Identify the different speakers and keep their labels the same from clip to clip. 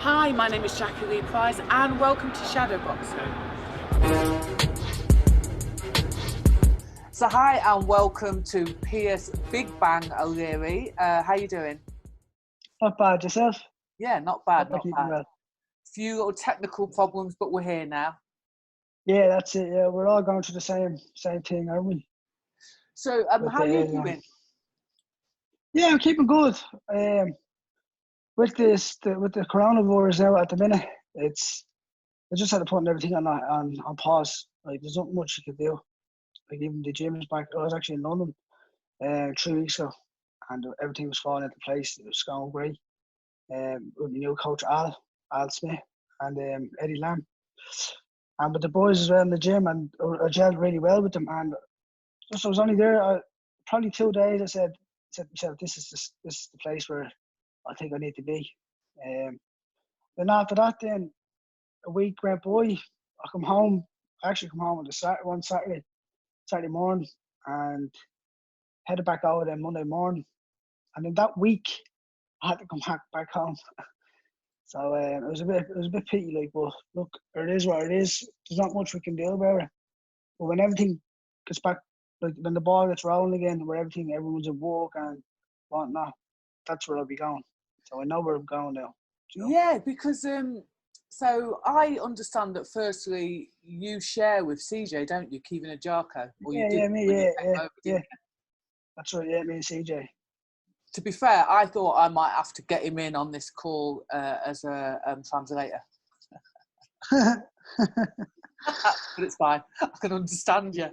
Speaker 1: Hi, my name is Jackie Lee Price and welcome to Shadowboxruk. So hi and welcome to pierceoleary. How you doing?
Speaker 2: Not bad, yourself?
Speaker 1: Yeah, not bad,
Speaker 2: Hope
Speaker 1: not
Speaker 2: you're keeping
Speaker 1: bad.
Speaker 2: well.
Speaker 1: Few little technical problems, but we're here now.
Speaker 2: Yeah, that's it. Yeah, we're all going through the same thing, aren't we?
Speaker 1: So, how are you doing?
Speaker 2: Yeah, I'm keeping good. With the coronavirus now at the minute, I just had to put everything on pause. Like, there's not much you can do. Like, even the gym is back. I was actually in London 3 weeks ago, and everything was falling into place. It was going great. With my new coach Al Smith and Eddie Lamb, and with the boys as well in the gym, and I gelled really well with them. And just I was only there probably 2 days. I said to myself, this is the place where I think I need to be. Then after that, then a week went by. I come home. I actually come home on one Saturday morning, and headed back over there Monday morning. And in that week, I had to come back home. So it was a bit pity, like, but look, it is what it is. There's not much we can do about it. But when everything gets back, like when the ball gets rolling again, where everyone's at work and whatnot, that's where I'll be going. So I know where I'm going now.
Speaker 1: Yeah, because so I understand that firstly you share with CJ, don't you, Kevin Ajarko? Or you did when you came over, didn't you?
Speaker 2: That's right. Yeah, me and CJ. To
Speaker 1: be fair, I thought I might have to get him in on this call as a translator. But it's fine. I can understand you.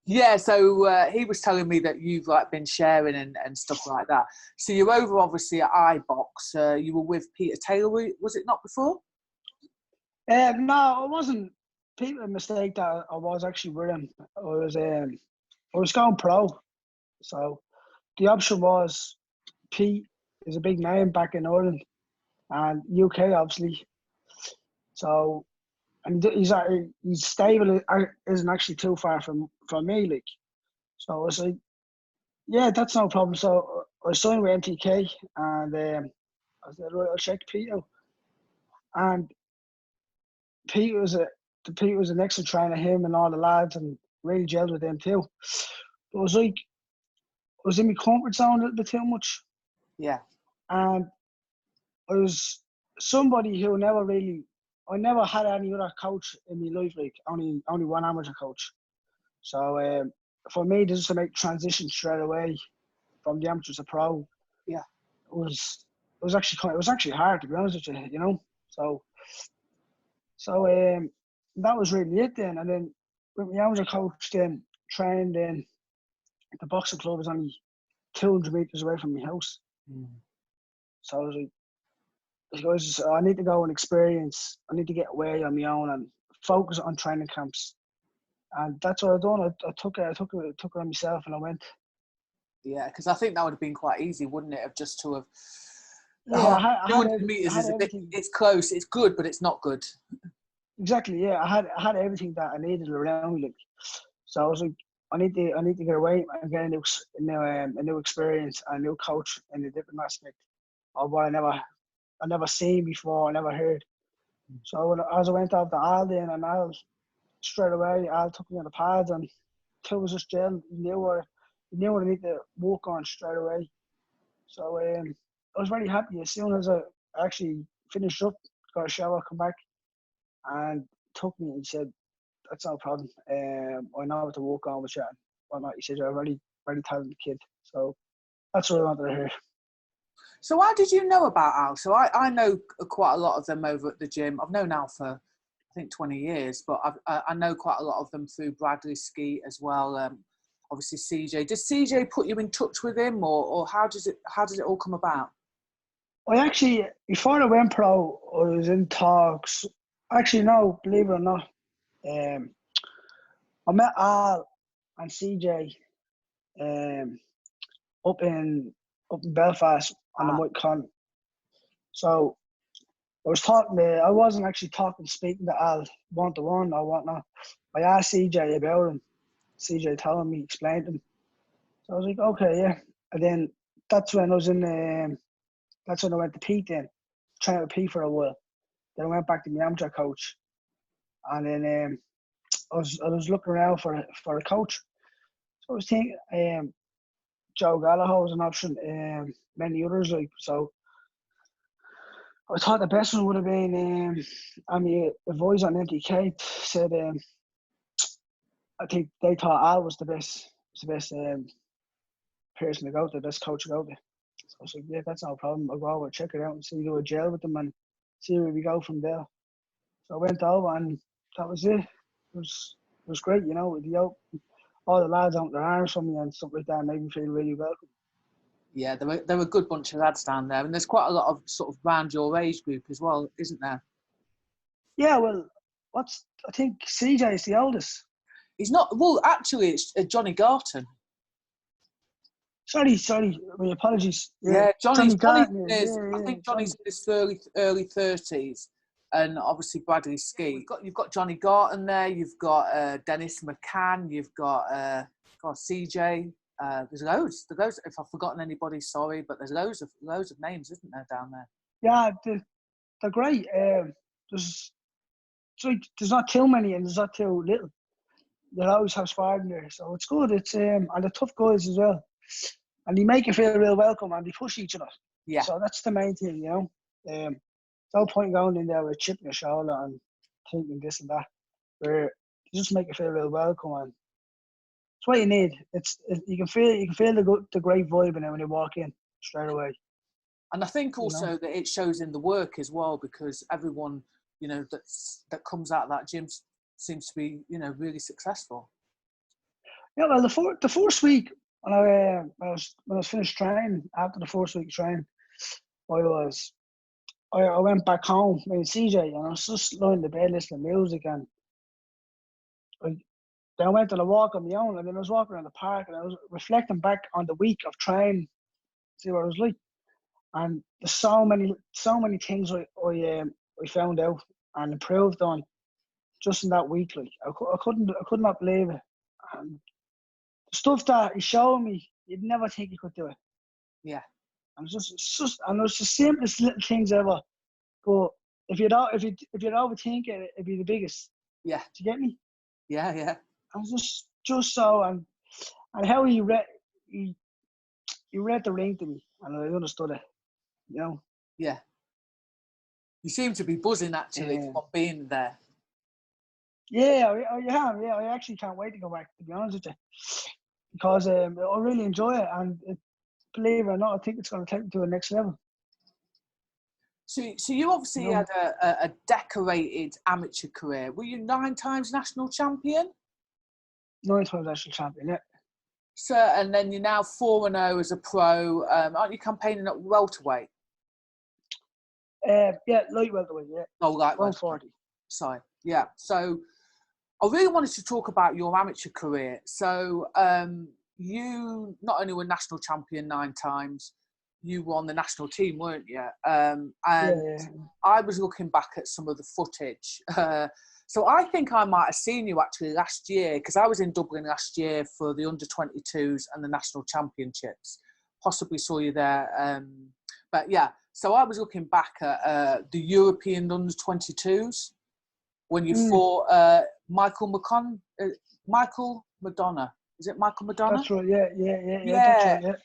Speaker 1: Yeah, so he was telling me that you've been sharing and stuff like that. So you're over obviously at iBox. You were with Peter Taylor, was it not before?
Speaker 2: No, it wasn't. People mistake that I was actually with him. I was going pro. So the option was Pete is a big name back in Ireland and UK obviously. So and he's stable. Isn't actually too far from me, like. So I was like, yeah, that's no problem. So I signed with MTK, and I said, right, I'll check Pete out. And Pete was an excellent trainer, him and all the lads, and really gelled with them too. But it was like, I was in my comfort zone a little bit too much.
Speaker 1: Yeah.
Speaker 2: And I was somebody who I never had any other coach in my life, like only one amateur coach. So for me, just to make transition straight away from the amateur to pro,
Speaker 1: yeah,
Speaker 2: it was actually hard, to be honest with you, you know. So that was really it then. And then with my amateur coach, then trained in the boxing club was only 200 meters away from my house. So I was like, I need to go and experience. I need to get away on my own and focus on training camps. And that's what I done. I took it on myself, and I went.
Speaker 1: Yeah, because I think that would have been quite easy, wouldn't it? Of just to have.
Speaker 2: Yeah,
Speaker 1: 200 meters is a bit. It's close. It's good, but it's not good.
Speaker 2: Exactly. Yeah, I had everything that I needed around me. Like, so I was like, I need to get away and get a new experience, a new coach in a different aspect of what I never seen before, I never heard. So as I went off the Aldi and Al straight away, Al took me on the pads and it was just gel. You knew what I need to work on straight away. So I was very happy as soon as I actually finished up, got a shower, come back, and took me and said, "That's no problem. I know what to work on with you." And whatnot. He said, "You're a very, very talented kid." So that's what I wanted to hear.
Speaker 1: So how did you know about Al? So I know quite a lot of them over at the gym. I've known Al for, I think, 20 years, but I know quite a lot of them through Bradley Ski as well. Obviously CJ. Does CJ put you in touch with him, or how does it all come about?
Speaker 2: I actually, before I went pro, I was in talks. Actually, no, believe it or not, I met Al and CJ up in Belfast on the Mike Con. So I wasn't actually speaking to Al one-to-one or whatnot. I asked CJ about him. CJ told me, explained him. So I was like, okay, yeah. And then that's when I went to Pete then. training with P for a while. Then I went back to my amateur coach, and then I was looking around for a coach. So I was thinking, Joe Gallagher was an option, many others like so. I thought the best one would have been, and my advisor on MTK said, I think they thought Al was the best person to go to, the best coach to go to. So I was like, yeah, that's no problem. I'll go over, check it out, and see, do a gel with them, and see where we go from there. So I went over, and that was it. It was great, you know, with all the lads out their arms from me and stuff like that, made me feel really welcome.
Speaker 1: Yeah, they're a good bunch of lads down there, and there's quite a lot of sort of around your age group as well, isn't there?
Speaker 2: Yeah, well, I think CJ is the oldest.
Speaker 1: He's not. Well, actually, it's Johnny Garton.
Speaker 2: Sorry, my apologies.
Speaker 1: Yeah, Johnny
Speaker 2: Garton.
Speaker 1: I think Johnny's in his early 30s, and obviously Bradley Ski. You've got Johnny Garton there. You've got Dennis McCann. You've got CJ. There's loads. If I've forgotten anybody, sorry, but there's loads of names, isn't there, down there?
Speaker 2: Yeah, they're great. There's not too many and there's not too little. There always has fire in there, so it's good. It's and they're tough guys as well, and they make you feel real welcome and they push each other.
Speaker 1: Yeah.
Speaker 2: So that's the main thing, you know. No point going in there with a chip in your shoulder and thinking this and that. Where they just make you feel real welcome, and it's what you need. You can feel the great vibe in it when you walk in straight away.
Speaker 1: And I think also that it shows in the work as well, because everyone, you know, that comes out of that gym seems to be, you know, really successful.
Speaker 2: Yeah, well, the first week when I was finished training, after the first week training, I went back home with CJ, and I was just lying in the bed listening to music, and then I went on a walk on my own, and then I was walking around the park, and I was reflecting back on the week of training, see what it was like, and there's so many things I found out and improved on just in that week. Like I could not believe it. And the stuff that he showed me, you'd never think you could do it.
Speaker 1: Yeah.
Speaker 2: And it's the simplest little things ever. But if you'd overthink it, it'd be the biggest.
Speaker 1: Yeah.
Speaker 2: Do you get me?
Speaker 1: Yeah, yeah.
Speaker 2: I was just so and how he read the ring to me, and I understood it. You know.
Speaker 1: Yeah. You seem to be buzzing actually from being there.
Speaker 2: Yeah, I actually can't wait to go back, to be honest with you, because I really enjoy it, and believe it or not, I think it's going to take me to the next level.
Speaker 1: So you obviously had a decorated amateur career. Were you 9 times national champion?
Speaker 2: 9 times national champion, yeah.
Speaker 1: So, and then you're now 4-0 as a pro. Aren't you campaigning at welterweight?
Speaker 2: Yeah, light welterweight, yeah.
Speaker 1: Oh, light
Speaker 2: 140.
Speaker 1: Sorry, yeah. So I really wanted to talk about your amateur career. So you not only were national champion 9 times, you were on the national team, weren't you? And
Speaker 2: yeah.
Speaker 1: I was looking back at some of the footage. So I think I might have seen you actually last year, because I was in Dublin last year for the under-22s and the national championships. Possibly saw you there. But yeah, so I was looking back at the European under-22s when you fought Michael Madonna. Is it Michael Madonna?
Speaker 2: That's right, yeah. That's right, yeah.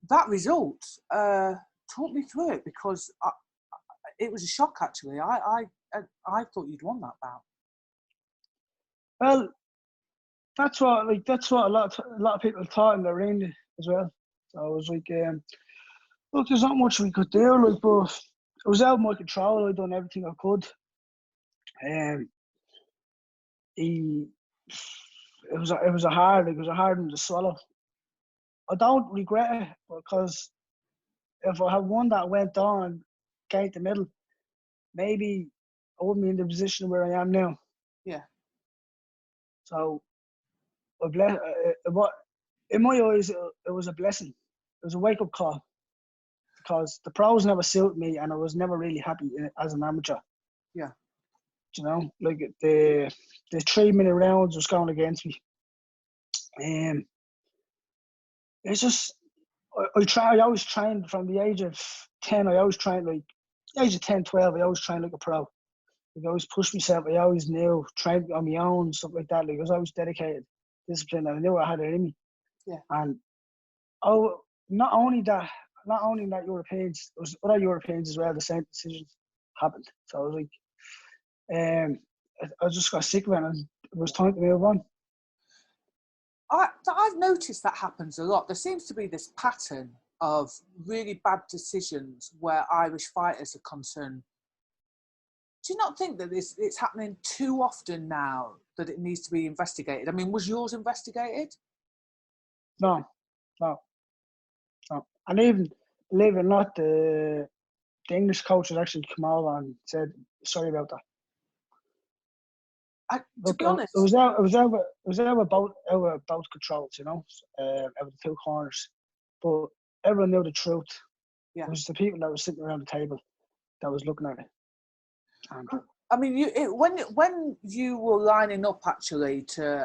Speaker 1: That result, talk me through it, because it was a shock actually. I thought you'd won that bout.
Speaker 2: Well, that's what a lot of people thought in the ring as well. So I was like, look, there's not much we could do, like, but it was out of my control. I done everything I could. It was a hard one to swallow. I don't regret it, because if I had one that went on and came to middle, maybe I wouldn't be in the position where I am now.
Speaker 1: Yeah.
Speaker 2: So, in my eyes, it was a blessing. It was a wake-up call, because the pros never suited me, and I was never really happy as an amateur.
Speaker 1: Yeah.
Speaker 2: You know, like the 3-minute rounds was going against me. It's just I always trained from the age of 10. I always trained like the age of 10, 12, I always trained like a pro. Like, I always pushed myself. I always knew, trained on my own, stuff like that. Like, I was always dedicated, disciplined, and I knew I had it in me.
Speaker 1: Yeah.
Speaker 2: And not only that Europeans, there was other Europeans as well, the same decisions happened. So I was like, I just got sick of it, and it was time to move on.
Speaker 1: I've noticed that happens a lot. There seems to be this pattern of really bad decisions where Irish fighters are concerned. Do you not think that it's happening too often now that it needs to be investigated? I mean, was yours investigated?
Speaker 2: No. And even, believe it or not, the English coach has actually come over and said sorry about that.
Speaker 1: To be honest,
Speaker 2: it was out about controls, you know, out the two corners, but everyone knew the truth.
Speaker 1: Yeah.
Speaker 2: It was the people that were sitting around the table that was looking at it. And
Speaker 1: I mean, when you were lining up actually to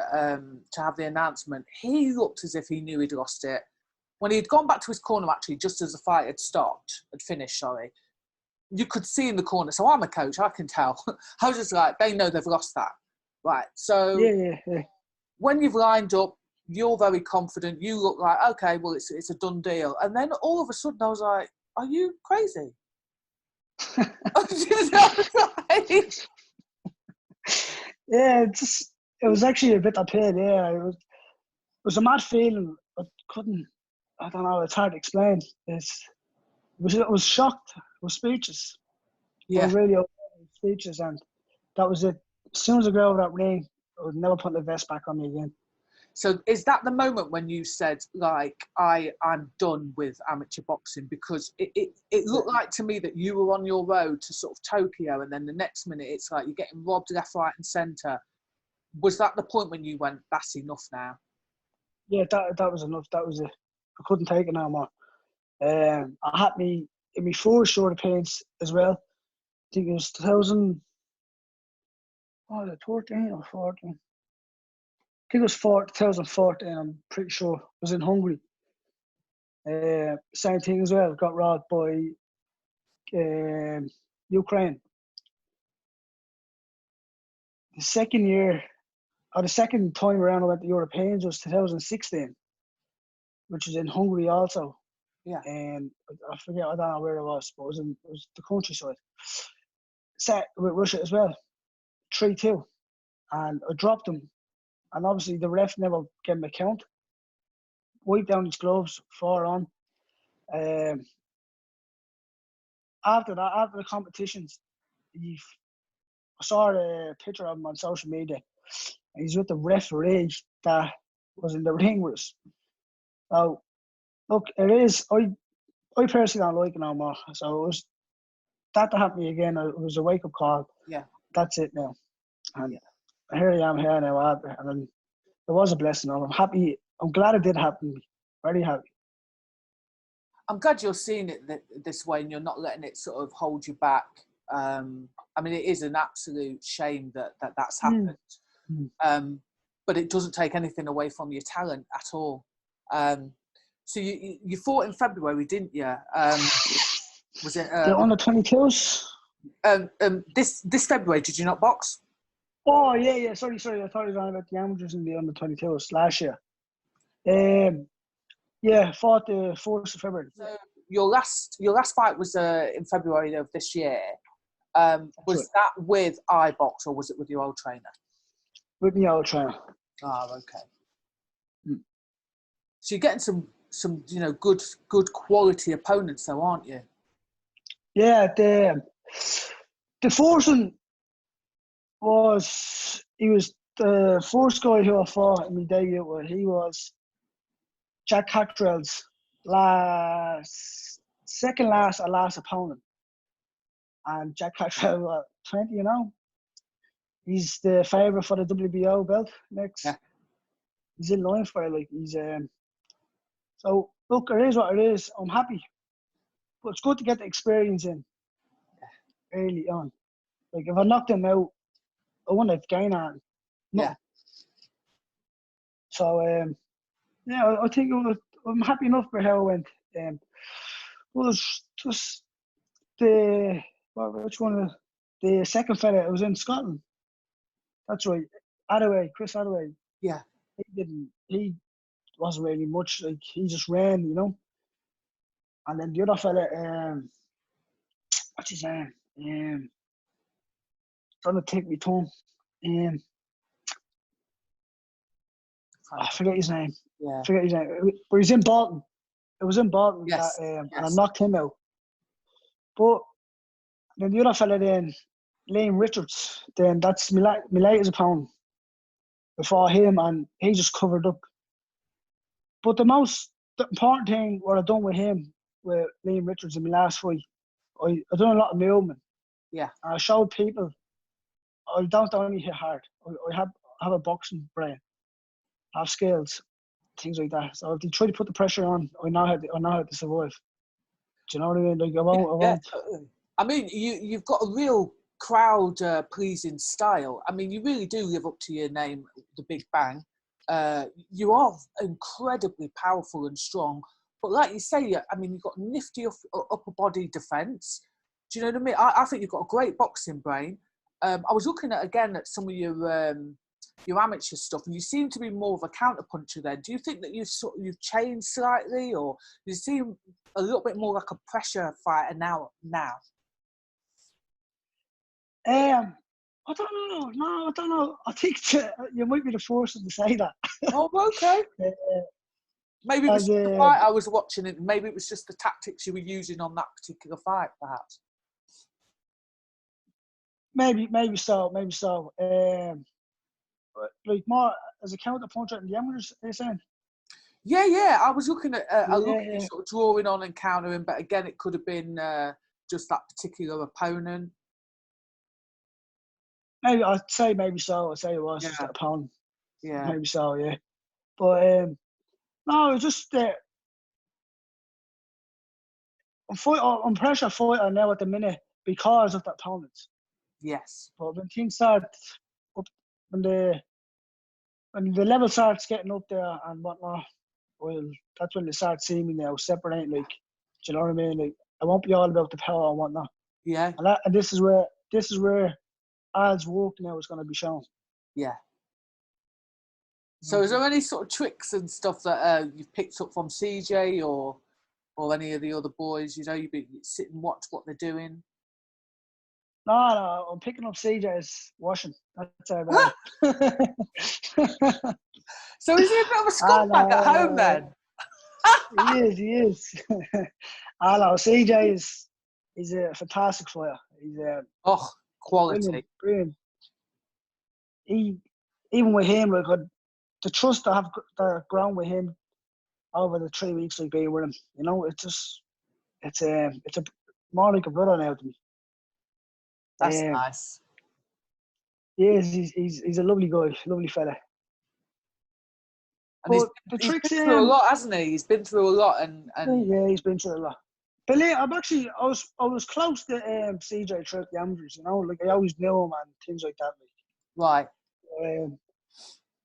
Speaker 1: have the announcement, he looked as if he knew he'd lost it. When he'd gone back to his corner, actually, just as the fight had finished, you could see in the corner. So I'm a coach, I can tell. I was just like, they know they've lost that, right? So
Speaker 2: yeah.
Speaker 1: When you've lined up, you're very confident. You look like, okay, well, it's a done deal. And then all of a sudden, I was like, are you crazy?
Speaker 2: Yeah, it was actually a bit of pain. Yeah, it was a mad feeling. I don't know. It's hard to explain. I was shocked. I was speechless.
Speaker 1: Yeah.
Speaker 2: I was really speechless, and that was it. As soon as I got over that ring, I would never put the vest back on me again.
Speaker 1: So is that the moment when you said, like, I'm done with amateur boxing? Because it looked like to me that you were on your road to sort of Tokyo, and then the next minute it's like you're getting robbed left, right and centre. Was that the point when you went, that's enough now?
Speaker 2: Yeah, that was enough. That was it. I couldn't take it no more. I had me in my first Europeans as well. I think it was 2013 or 14. I think it was 2014, I'm pretty sure. I was in Hungary. Same thing as well. Got robbed by Ukraine. The second time around I went to Europeans was 2016, which was in Hungary also.
Speaker 1: Yeah.
Speaker 2: And I forget, I don't know where it was, but it was the countryside. Set with Russia as well, 3-2. And I dropped them. And obviously the ref never gave me a count. Wiped down his gloves, 4 on. After the competitions, I saw a picture of him on social media. And he's with the referee that was in the ring with us. So, look, it is. I personally don't like it no more. So it was that to happen again. It was a wake up call.
Speaker 1: Yeah.
Speaker 2: That's it now. And here I am here now. And it was a blessing. I'm happy. I'm glad it did happen. Very happy.
Speaker 1: I'm glad you're seeing it this way and you're not letting it sort of hold you back. I mean, it is an absolute shame that's happened. But it doesn't take anything away from your talent at all. So you fought in February, didn't you? Was it
Speaker 2: the under 22s?
Speaker 1: This February? Did you not box?
Speaker 2: Oh yeah. Sorry. I thought you were on about the amateurs in the under 22s last year. Yeah, fought the 4th of February.
Speaker 1: So your last fight was in February of this year. Was that with iBox or was it with your old trainer?
Speaker 2: With my old trainer.
Speaker 1: Oh, okay. So you're getting some good quality opponents though, aren't you?
Speaker 2: Yeah, the first one he was the first guy who I fought in my debut with. He was Jack Cottrell's second last opponent. And Jack Cottrell, 20, you know. He's the favourite for the WBO belt next. Yeah. He's in line for it. Like he's so look, it is what it is. I'm happy. But it's good to get the experience in early on. Like if I knocked him out, I wouldn't have gained on him. No. Yeah. So I think I'm happy enough for how it went. It was just the which one? The second fella, it was in Scotland. That's right. Chris Adaway.
Speaker 1: Yeah.
Speaker 2: He wasn't really much. Like, he just ran, you know. And then the other fella, what's his name? Trying to take me tongue. I forget his name.
Speaker 1: Yeah.
Speaker 2: But he's in Bolton. It was in Bolton.
Speaker 1: Yes.
Speaker 2: And I knocked him out. But then the other fella then, Liam Richards, then that's my latest opponent before him, and he just covered up. But the important thing what I've done with him, with Liam Richards in my last fight, I've done a lot of movement.
Speaker 1: Yeah.
Speaker 2: And I showed people I don't only hit hard. I have a boxing brain. I have skills, things like that. So if they try to put the pressure on, I know how to survive. Do you know what I mean? Like I won't.
Speaker 1: Totally. I mean, you've got a real crowd pleasing style. I mean, you really do live up to your name, the Big Bang. You are incredibly powerful and strong. But like you say, I mean, you've got nifty upper body defence. Do you know what I mean? I think you've got a great boxing brain. I was looking at some of your amateur stuff, and you seem to be more of a counter puncher then. Do you think that you've changed slightly, or you seem a little bit more like a pressure fighter now?
Speaker 2: I don't know. No, I don't know. I think you might be the first to say that.
Speaker 1: Oh, okay. Maybe it was the fight I was watching it. Maybe it was just the tactics you were using on that particular fight, perhaps.
Speaker 2: Maybe so. Like more as a counter puncher in the amateurs, are you saying?
Speaker 1: Yeah. I was looking at sort of drawing on and countering, but again, it could have been just that particular opponent.
Speaker 2: Maybe I'd say so. I'd say it was just that opponent.
Speaker 1: Yeah.
Speaker 2: Maybe so, yeah. But no, it's just I'm pressure fighter now at the minute because of the opponents.
Speaker 1: Yes.
Speaker 2: But when things start up, when the level starts getting up there and whatnot, well, that's when they start seeing me now separating. Like, do you know what I mean? Like, I won't be all about the power and whatnot.
Speaker 1: Yeah.
Speaker 2: And this is where Al's work now is going to be shown.
Speaker 1: Yeah. So, is there any sort of tricks and stuff that you've picked up from CJ or any of the other boys? You know, you sit and watch what they're doing.
Speaker 2: No, I'm picking up CJ's washing. That's how bad.
Speaker 1: So is he a bit of a scumbag at home then?
Speaker 2: He is. I know, CJ is a fantastic fighter. He's
Speaker 1: quality.
Speaker 2: Brilliant. Even with him, like the trust I have grown with him over the 3 weeks I've been with him, you know, it's a more like a brother now to me.
Speaker 1: That's nice.
Speaker 2: Yeah, he's a lovely guy, lovely fella.
Speaker 1: And he's been through a lot, hasn't he? He's been through a lot, and
Speaker 2: yeah, he's been through a lot. But I was close to CJ throughout the amateurs, you know, like I always knew him and things like that.
Speaker 1: Right.
Speaker 2: It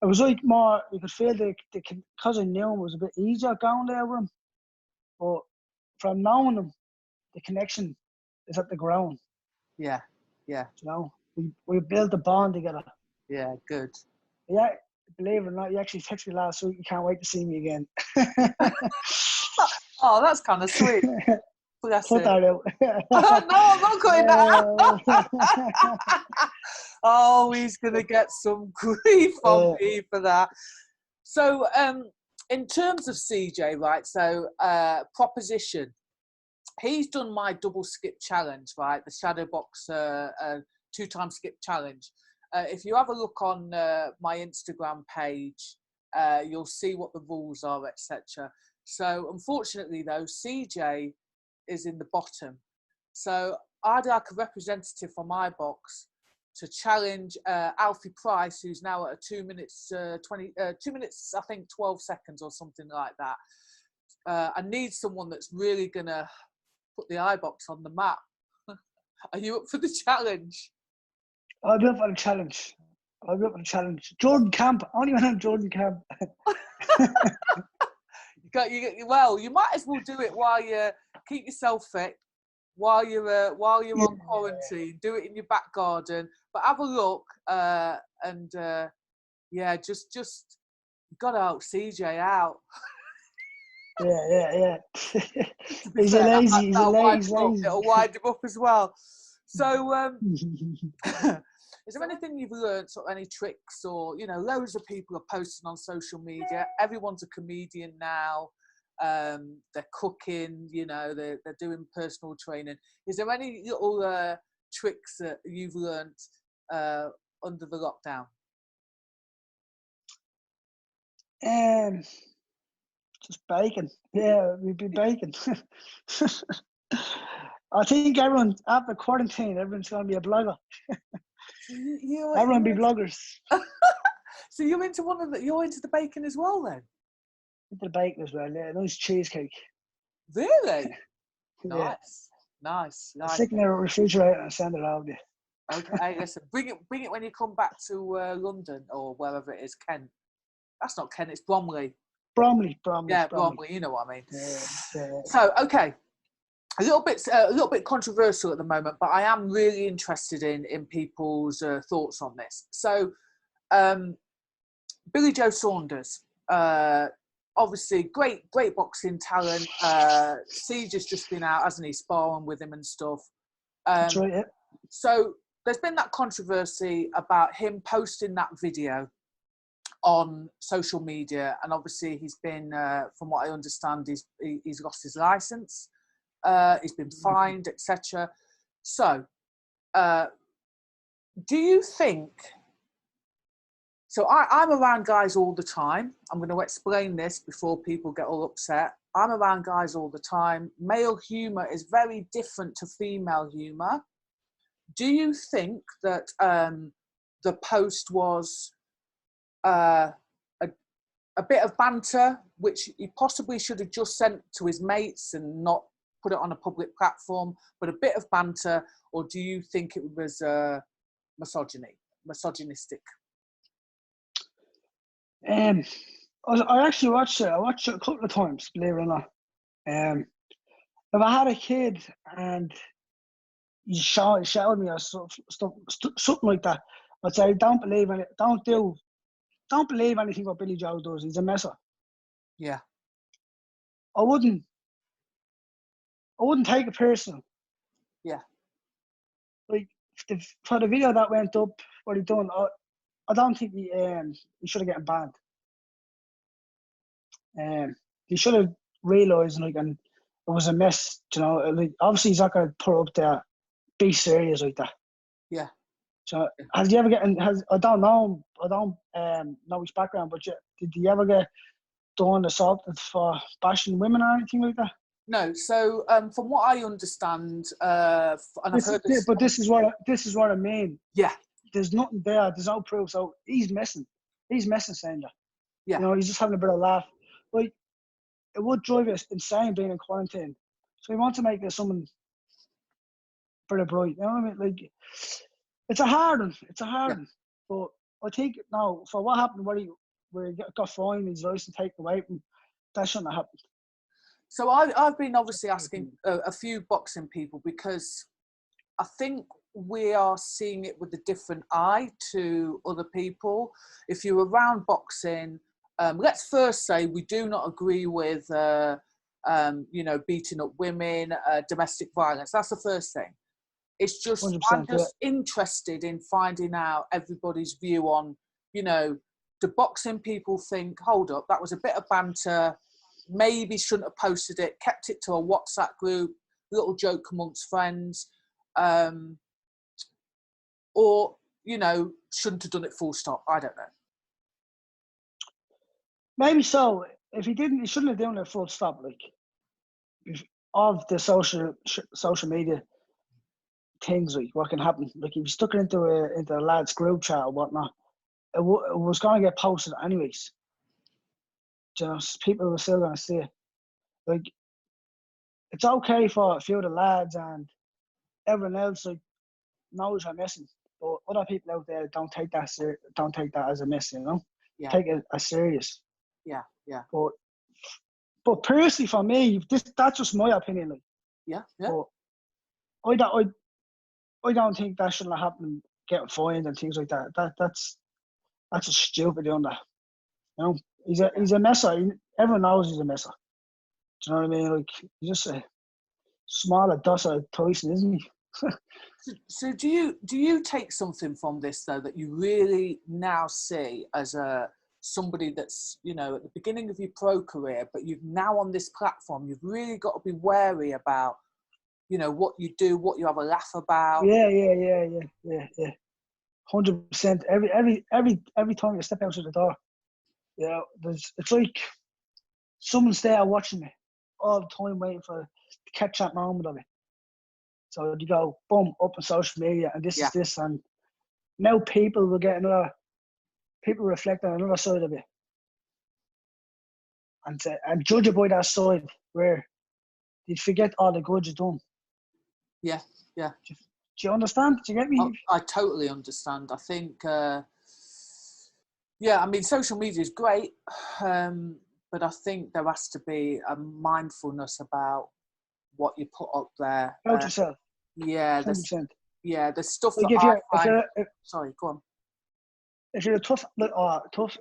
Speaker 2: was like more, you could feel because I knew him, it was a bit easier going there with him. But from knowing him, the connection is at the ground.
Speaker 1: Yeah.
Speaker 2: You know, we built a bond together.
Speaker 1: Yeah, good.
Speaker 2: Yeah, believe it or not, he actually texted me last week. You can't wait to see me again.
Speaker 1: Oh, that's kind of sweet. Bless
Speaker 2: Put that out.
Speaker 1: No, I'm not cutting that. Oh, he's gonna get some grief on me for that. So, in terms of CJ, right? So, proposition. He's done my double skip challenge, right? The Shadowboxruk 2-time skip challenge. If you have a look on my Instagram page, you'll see what the rules are, etc. So, unfortunately, though, CJ is in the bottom. So, I'd like a representative from my box to challenge Alfie Price, who's now at 2 minutes 2 minutes, I think 12 seconds or something like that. I need someone that's really gonna put the iBox on the map. Are you up for the challenge?
Speaker 2: I'll be up for the challenge. Jordan Camp. I only went on Jordan Camp.
Speaker 1: Well, you might as well do it while you keep yourself fit. while you're on quarantine. Do it in your back garden, but have a look and yeah, just you gotta help CJ out.
Speaker 2: Yeah. He's
Speaker 1: Fair,
Speaker 2: a lazy. He's a lazy.
Speaker 1: It'll wind him up as well. So, is there anything you've learned, or any tricks, or loads of people are posting on social media. Everyone's a comedian now. They're cooking. They're doing personal training. Is there any little tricks that you've learned under the lockdown?
Speaker 2: Just baking. Yeah, we'd be baking. I think everyone, after quarantine, everyone's going to be a blogger. Everyone be bloggers.
Speaker 1: So you're into you're into the baking as well then?
Speaker 2: Into the baking as well, yeah. Nice cheesecake.
Speaker 1: Really?
Speaker 2: Yeah.
Speaker 1: Nice.
Speaker 2: Stick it in the refrigerator and send it out to you.
Speaker 1: Okay, listen, bring it when you come back to London or wherever it is, Kent. That's not Kent, it's Bromley.
Speaker 2: Bromley.
Speaker 1: Yeah, Bromley. You know what I mean.
Speaker 2: Yeah.
Speaker 1: So, okay, a little bit controversial at the moment, but I am really interested in people's thoughts on this. So, Billy Joe Saunders, obviously great boxing talent. Siege has just been out, hasn't he, sparring with him and stuff.
Speaker 2: That's right. Yeah.
Speaker 1: So there's been that controversy about him posting that video on social media, and obviously he's been, from what I understand, he's lost his license, he's been fined, etc. So, do you think? So I'm around guys all the time. I'm going to explain this before people get all upset. I'm around guys all the time. Male humour is very different to female humour. Do you think that the post was a bit of banter, which he possibly should have just sent to his mates and not put it on a public platform, but a bit of banter, or do you think it was misogynistic?
Speaker 2: I actually watched it. I watched it a couple of times, believe it or not. If I had a kid and he showed me or something like that, I'd say don't believe anything what Billy Joe does. He's a messer.
Speaker 1: Yeah.
Speaker 2: I wouldn't take it personal.
Speaker 1: Yeah.
Speaker 2: Like for the video that went up, what he done, I don't think he should have gotten banned. He should have realised and it was a mess. Like obviously he's not going to put up there, be serious like that.
Speaker 1: Yeah.
Speaker 2: So has you ever I don't know his background, but did he ever get done assaulted for bashing women or anything like that?
Speaker 1: No. So from what I understand, and I've heard this,
Speaker 2: but this is what I mean.
Speaker 1: Yeah.
Speaker 2: There's nothing there. There's no proof. So he's messing saying that.
Speaker 1: Yeah.
Speaker 2: He's just having a bit of laugh. Like it would drive us insane being in quarantine. So he wants to make this something pretty bright. You know what I mean? Like it's a hard one. One. But I think now for what happened where he got fined, his license taken away from, that shouldn't have happened.
Speaker 1: So I've been obviously asking a few boxing people, because I think we are seeing it with a different eye to other people. If you're around boxing, let's first say we do not agree with beating up women, domestic violence. That's the first thing. It's just, I'm just interested in finding out everybody's view on, do boxing people think, hold up, that was a bit of banter, maybe shouldn't have posted it, kept it to a WhatsApp group, little joke amongst friends, or, shouldn't have done it full stop. I don't know.
Speaker 2: Maybe so. If he didn't, he shouldn't have done it full stop, like, of the social media things, like what can happen. Like if you stuck it into a lad's group chat or whatnot, it was going to get posted anyways. People were still going to see it. Like it's okay for a few of the lads and everyone else like knows I'm messing, but other people out there don't take that as a mess,
Speaker 1: Yeah.
Speaker 2: Take it as serious.
Speaker 1: Yeah.
Speaker 2: But personally, for me, that's just my opinion. Like,
Speaker 1: yeah.
Speaker 2: But I don't think that shouldn't have happened. Getting fined and things like that. That's just stupid doing that. You know, he's a messer. Everyone knows he's a messer. Do you know what I mean? Like, he's just a smaller, docile Tyson, isn't he?
Speaker 1: So do you take something from this though that you really now see as somebody that's, you know, at the beginning of your pro career, but you've now on this platform, you've really got to be wary about, you know, what you do, what you have a laugh about.
Speaker 2: Yeah. 100%. Every time you step out of the door, you know, it's like someone's there watching me all the time, waiting to catch that moment of it. So you go, boom, up on social media, and this is this, and now people will get people reflect on another side of it, and judge it by that side where you'd forget all the good you've done.
Speaker 1: Yeah.
Speaker 2: Do you understand? Do you get me?
Speaker 1: I totally understand. I think, I mean, social media is great, but I think there has to be a mindfulness about what you put up there.
Speaker 2: About yourself.
Speaker 1: Yeah,
Speaker 2: 100%.
Speaker 1: There's stuff
Speaker 2: like
Speaker 1: that sorry, go on.
Speaker 2: If you're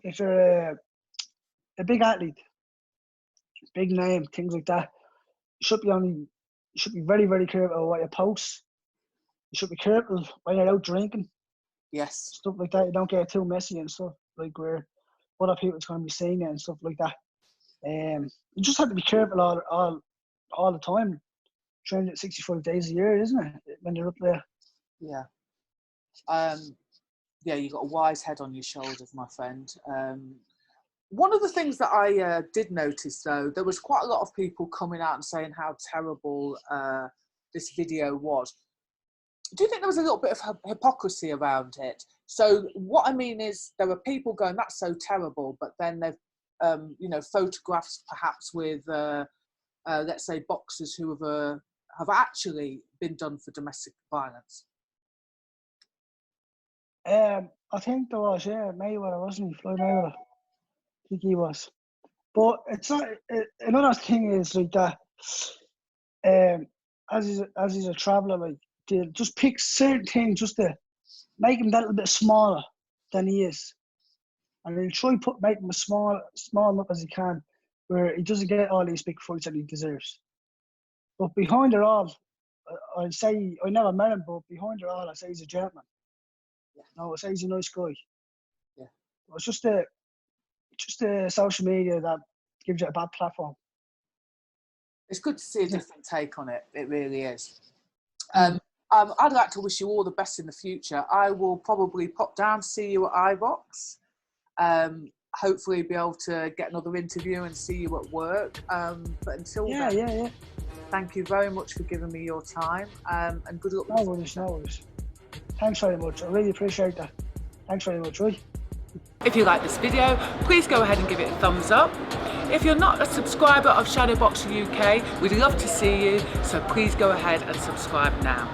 Speaker 2: if you're a big athlete, big name, things like that, you should be very, very careful of what you post. You should be careful when you're out drinking.
Speaker 1: Yes.
Speaker 2: Stuff like that. You don't get too messy and stuff, like where other people's going to be seeing it and stuff like that. You just have to be careful all the time. 365 days a year, isn't it? When you're up there.
Speaker 1: Yeah. You got a wise head on your shoulders, my friend. One of the things that I did notice, though, there was quite a lot of people coming out and saying how terrible this video was. Do you think there was a little bit of hypocrisy around it? So what I mean is there were people going, that's so terrible, but then they've, photographs perhaps with, let's say, boxers who have actually been done for domestic violence.
Speaker 2: I think there was, Mayweather, wasn't he? Floyd Mayweather. I think he was. But it's not. Another thing is like that. As he's a traveller, like they'll just pick certain things just to make him that little bit smaller than he is, and they'll try make him as small enough as he can, where he doesn't get all these big fights that he deserves. But behind it all, I'd say I never met him, but behind it all, I say he's a gentleman. Yeah. No, I say he's a nice guy.
Speaker 1: Yeah.
Speaker 2: It's just the social media that gives you a bad platform.
Speaker 1: It's good to see a different take on it. It really is. I'd like to wish you all the best in the future. I will probably pop down, see you at iVox. Hopefully be able to get another interview and see you at work. But until then, thank you very much for giving me your time, and good luck.
Speaker 2: No worries. Thanks very much. I really appreciate that. Thanks very much, Roy.
Speaker 1: If you like this video, please go ahead and give it a thumbs up. If you're not a subscriber of Shadowboxruk UK, we'd love to see you, so please go ahead and subscribe now.